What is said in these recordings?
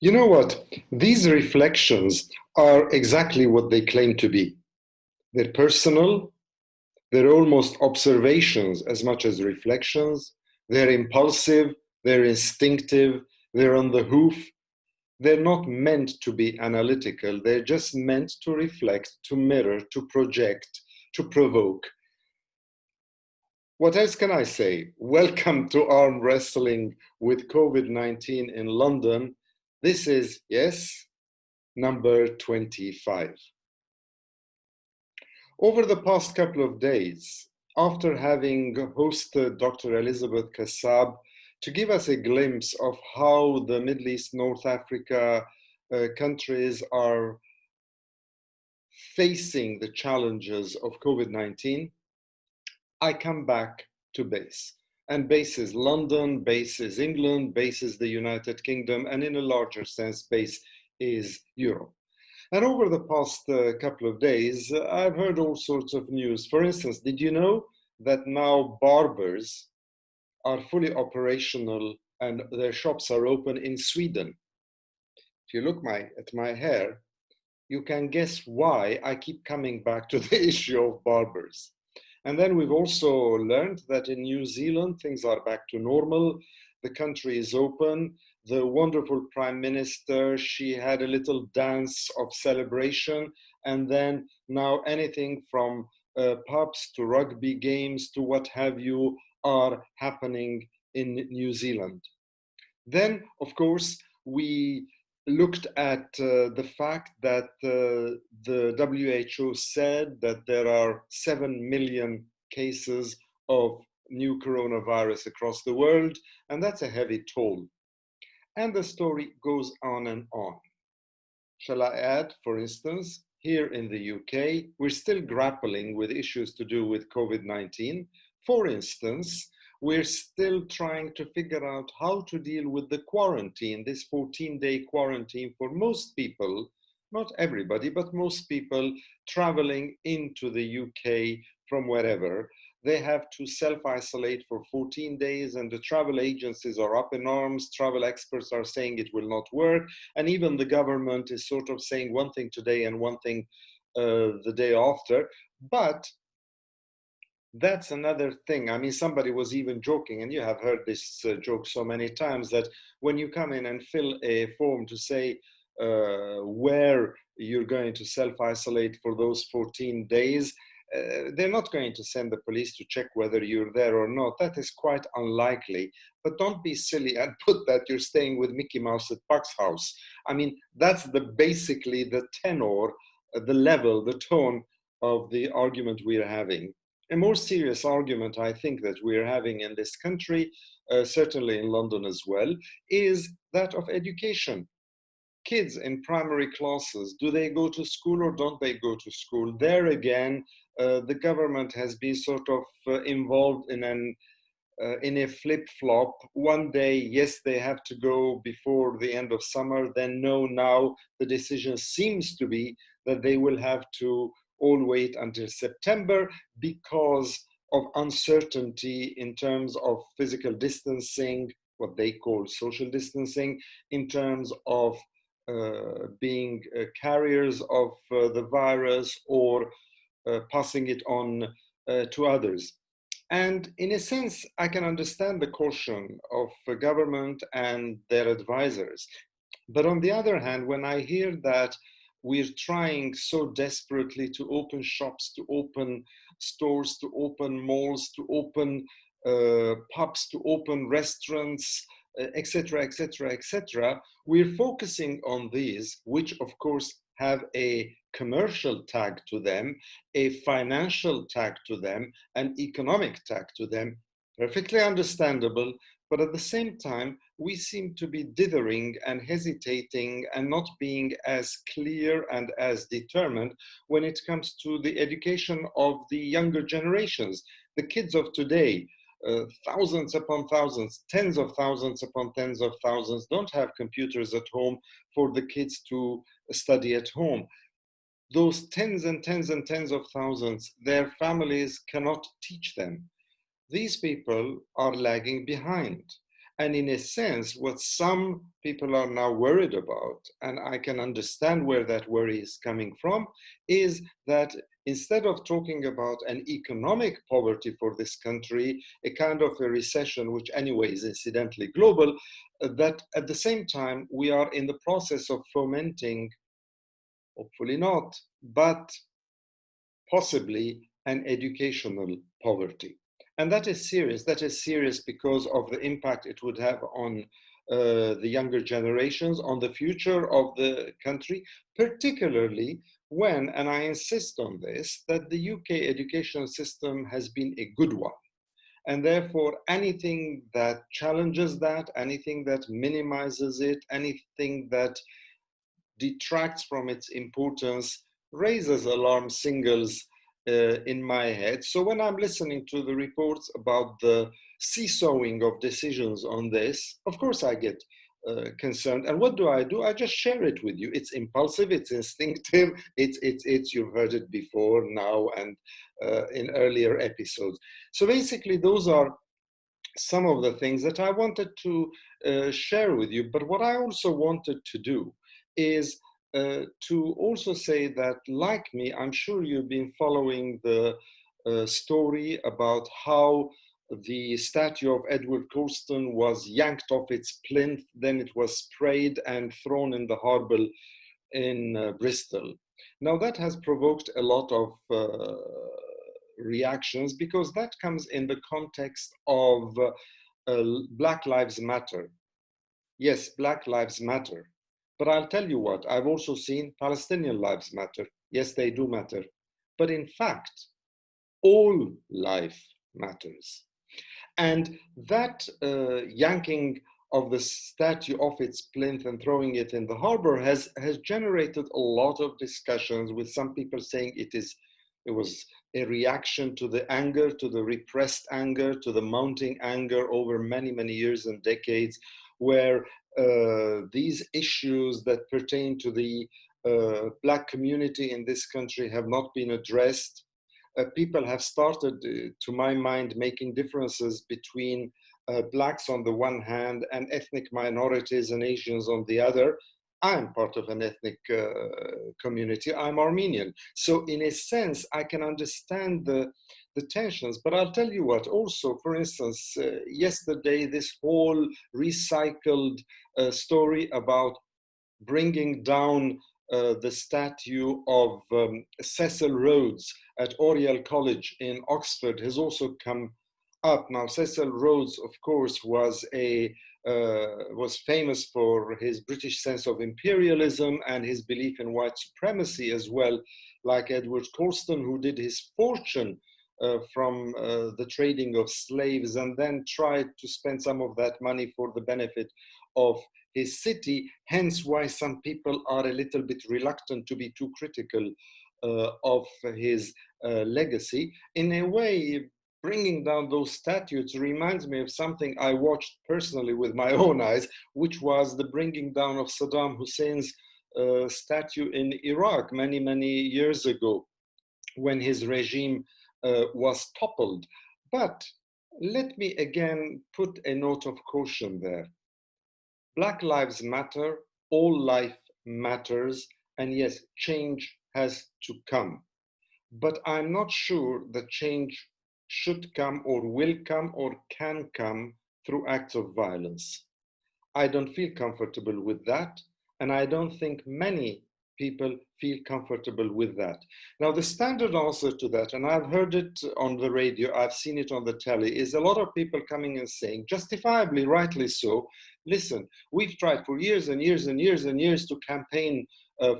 You know what? These reflections are exactly what they claim to be. They're personal, they're almost observations as much as reflections, they're impulsive, they're instinctive, they're on the hoof. They're not meant to be analytical, they're just meant to reflect, to mirror, to project, to provoke. What else can I say? Welcome to Arm Wrestling with COVID-19 in London. This is, yes, number 25. Over the past couple of days, after having hosted Dr. Elizabeth Kassab to give us a glimpse of how the Middle East, North Africa countries are facing the challenges of COVID-19, I come back to base. And base is London, base is England, base is the United Kingdom, and in a larger sense, base is Europe. And over the past couple of days, I've heard all sorts of news. For instance, did you know that now barbers are fully operational and their shops are open in Sweden? If you look at my hair, you can guess why I keep coming back to the issue of barbers. And then we've also learned that in New Zealand, things are back to normal. The country is open. The wonderful Prime Minister, she had a little dance of celebration. And then now anything from pubs to rugby games to what have you are happening in New Zealand. Then, of course, we looked at the fact that the WHO said that there are 7 million cases of new coronavirus across the world, and that's a heavy toll. And the story goes on and on. Shall I add, for instance, here in the UK, we're still grappling with issues to do with COVID-19. For instance, we're still trying to figure out how to deal with the quarantine, this 14-day quarantine for most people, not everybody, but most people traveling into the UK from wherever. They have to self-isolate for 14 days and the travel agencies are up in arms. Travel experts are saying it will not work. And even the government is sort of saying one thing today and one thing the day after. But that's another thing. I mean, somebody was even joking, and you have heard this joke so many times, that when you come in and fill a form to say where you're going to self-isolate for those 14 days, they're not going to send the police to check whether you're there or not. That is quite unlikely. But don't be silly and put that you're staying with Mickey Mouse at Puck's house. I mean, that's basically the tenor, the level, the tone of the argument we are having. A more serious argument, I think, that we're having in this country, certainly in London as well, is that of education. Kids in primary classes, do they go to school or don't they go to school? There again, the government has been sort of involved in a flip-flop. One day, yes, they have to go before the end of summer. Then no, now the decision seems to be that they will have to all wait until September because of uncertainty in terms of physical distancing, what they call social distancing, in terms of being carriers of the virus or passing it on to others. And in a sense, I can understand the caution of the government and their advisors. But on the other hand, when I hear that we're trying so desperately to open shops, to open stores, to open malls, to open pubs, to open restaurants, etc., etc., etc., we're focusing on these, which of course have a commercial tag to them, a financial tag to them, an economic tag to them. Perfectly understandable, but at the same time, we seem to be dithering and hesitating and not being as clear and as determined when it comes to the education of the younger generations. The kids of today, thousands upon thousands, tens of thousands upon tens of thousands, don't have computers at home for the kids to study at home. Those tens and tens and tens of thousands, their families cannot teach them. These people are lagging behind. And in a sense, what some people are now worried about, and I can understand where that worry is coming from, is that instead of talking about an economic poverty for this country, a kind of a recession, which anyway is incidentally global, that at the same time, we are in the process of fomenting, hopefully not, but possibly an educational poverty. And that is serious. That is serious because of the impact it would have on the younger generations, on the future of the country, particularly when, and I insist on this, that the UK educational system has been a good one. And therefore, anything that challenges that, anything that minimizes it, anything that detracts from its importance raises alarm signals in my head. So when I'm listening to the reports about the seesawing of decisions on this, of course I get concerned. And what do? I just share it with you. It's impulsive, it's instinctive, it's you've heard it before now and in earlier episodes. So basically those are some of the things that I wanted to share with you. But what I also wanted to do is to also say that, like me, I'm sure you've been following the story about how the statue of Edward Colston was yanked off its plinth, then it was sprayed and thrown in the harbour in Bristol. Now that has provoked a lot of reactions because that comes in the context of Black Lives Matter. Yes, Black Lives Matter. But I'll tell you what, I've also seen Palestinian lives matter. Yes, they do matter. But in fact, all life matters. And that yanking of the statue off its plinth and throwing it in the harbor has generated a lot of discussions, with some people saying it was a reaction to the anger, to the repressed anger, to the mounting anger over many, many years and decades, where these issues that pertain to the Black community in this country have not been addressed. People have started, to my mind, making differences between Blacks on the one hand and ethnic minorities and Asians on the other. I'm part of an ethnic community. I'm Armenian. So in a sense, I can understand the tensions. But I'll tell you what, also, for instance, yesterday, this whole recycled story about bringing down the statue of Cecil Rhodes at Oriel College in Oxford has also come up. Now, Cecil Rhodes, of course, was famous for his British sense of imperialism and his belief in white supremacy as well, like Edward Colston, who did his fortune from the trading of slaves and then tried to spend some of that money for the benefit of his city, hence why some people are a little bit reluctant to be too critical of his legacy. In a way, bringing down those statues reminds me of something I watched personally with my own eyes, which was the bringing down of Saddam Hussein's statue in Iraq many, many years ago, when his regime was toppled. But let me again put a note of caution there. Black lives matter, all life matters, and yes, change has to come. But I'm not sure that change should come or will come or can come through acts of violence. I don't feel comfortable with that, and I don't think many people feel comfortable with that. Now, the standard answer to that, and I've heard it on the radio, I've seen it on the telly, is a lot of people coming and saying, justifiably, rightly so, listen, we've tried for years and years and years and years to campaign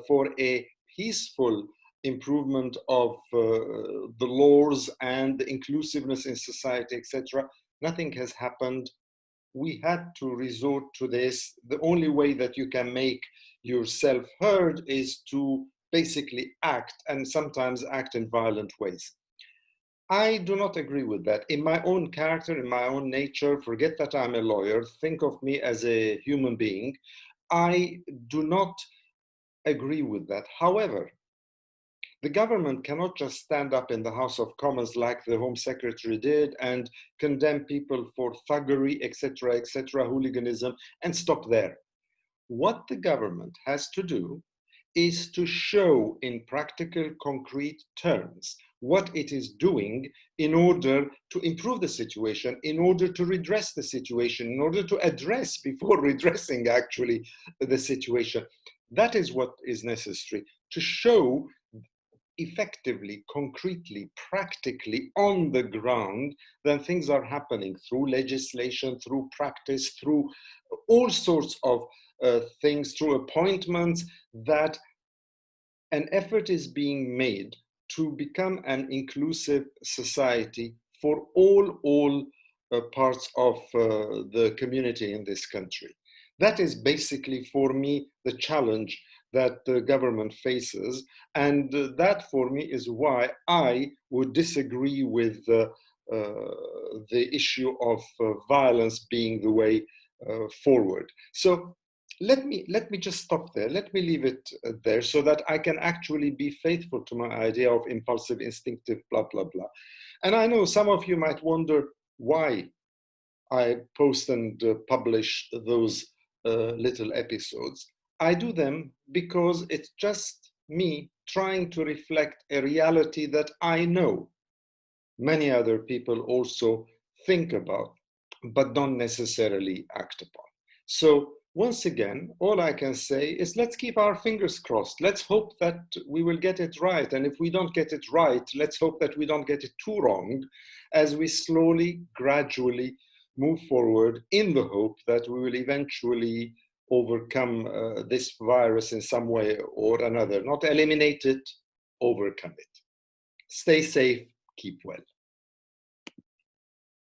for a peaceful improvement of the laws and the inclusiveness in society, etc. Nothing has happened. We had to resort to this. The only way that you can make yourself heard is to basically act, and sometimes act in violent ways. I do not agree with that. In my own character, in my own nature, forget that I'm a lawyer, think of me as a human being. I do not agree with that. However, The government cannot just stand up in the House of Commons like the Home Secretary did and condemn people for thuggery, etc., hooliganism, and stop there. What the government has to do is to show in practical, concrete terms what it is doing in order to improve the situation, in order to redress the situation, in order to address before redressing actually the situation. That is what is necessary, to show effectively, concretely, practically on the ground that things are happening through legislation, through practice, through all sorts of things, through appointments, that an effort is being made to become an inclusive society for all parts of the community in this country. That is basically, for me, the challenge that the government faces. And that, for me, is why I would disagree with the issue of violence being the way forward. So let me just stop there. Let me leave it there so that I can actually be faithful to my idea of impulsive, instinctive, blah, blah, blah. And I know some of you might wonder why I post and publish those little episodes. I do them because it's just me trying to reflect a reality that I know many other people also think about, but don't necessarily act upon. So once again, all I can say is let's keep our fingers crossed. Let's hope that we will get it right. And if we don't get it right, let's hope that we don't get it too wrong as we slowly, gradually move forward in the hope that we will eventually overcome this virus in some way or another. Not eliminate it, overcome it. Stay safe, keep well.